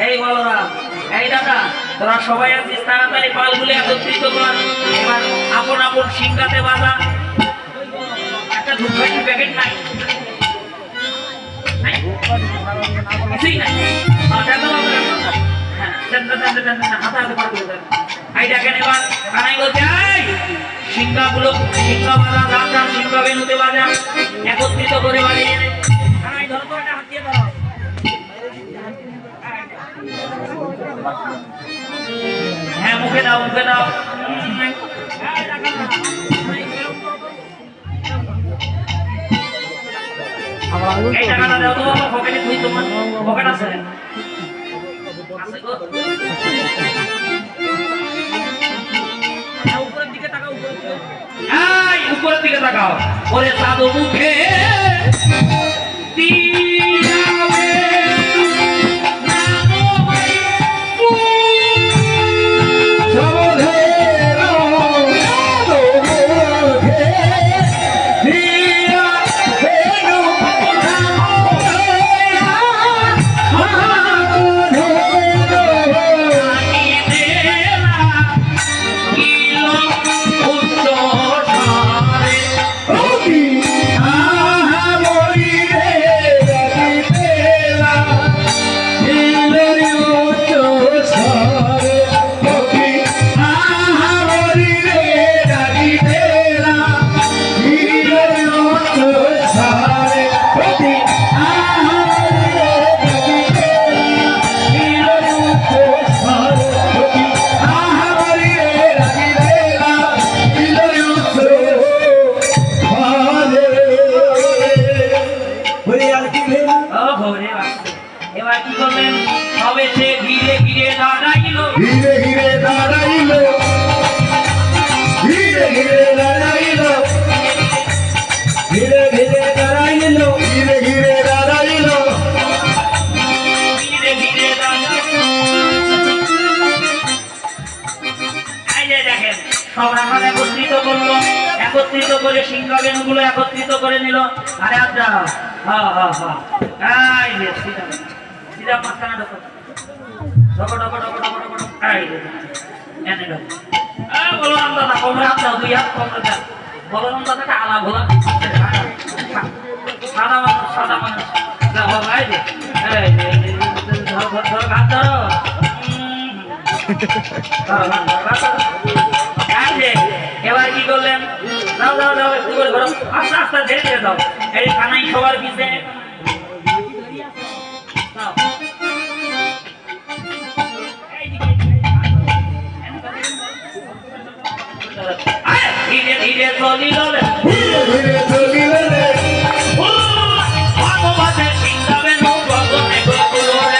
এই বলরাম, এই দাদা, তোরা সবাই আছিস, তাড়াতাড়ি পালগুলো একত্রিত কর। এবার আপন আপন সিংহাতে বাঁধা। একটা ধূপকাঠির প্যাকেট নাই? কিছুই নাই। সিংহাগুলো সিংহা বাঁধা, রাজা সিংহা বেনুতে বাজা, একত্রিত করে বাজিয়ে নে। ধরো তো, একটা হাত দিয়ে ধরো। হ্যাঁ, মুখে দাও, মুখে দাও। এই টাকাটা দাও তো, আমার পকেটে তুই, তোমার পকেট আছে? উপরের দিকে তাকাও, উপরের দিকে তাকাও। ওরে সাধু মুখে একত্রিত করে সিংহবেণুগুলো একত্রিত করে নিল। আরে আচ্ছা, সিধা মাঝখানে ঢোকো, ঢোকো ঢোকো ঢোকো ঢোকো ঢোকো। বলরাম দাদা, কোমরে হাত দাও, দুই হাত কোমরে দাও। বলরাম দাদাটা আলা ভোলা, সাদা মানুষ, সাদা মানুষ। হাত ধরো, এবার কি করলেন? দাও দাও দাও, একটু করে ধরো, আস্তে আস্তে ধীরে ধীরে দাও। এই কানাই সবার পিছে ধীরে ধীরে চলিল, ধীরে ধীরে চলিল ভগবানের সিংহাবেণু গগনে গগনে।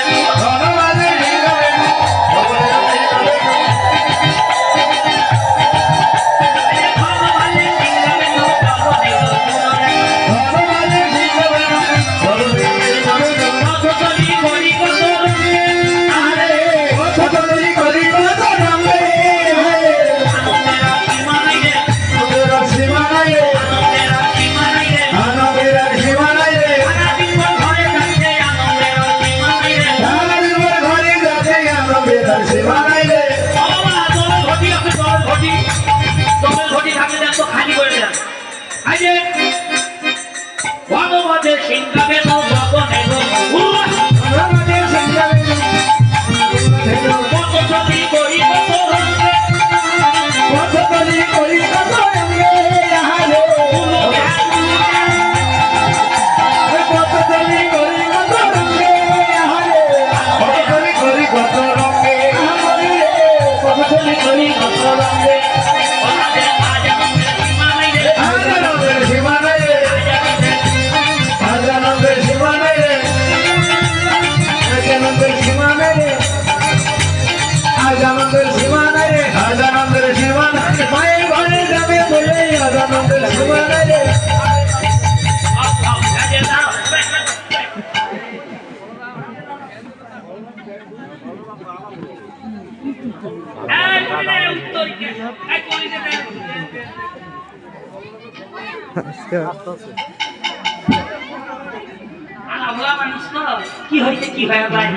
বালা মানুষ তো কি হইতে কি হয়ে যায়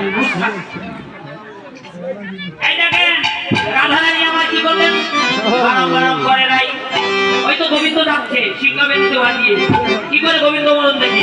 এই দেখেন রাধারানী আমার কি করলেন বারম বারম করে নাই ওই তো গোবিন্দ যাচ্ছে সিংহ বেঁধে বানিয়ে কি করে গোবিন্দ বলুন দেখি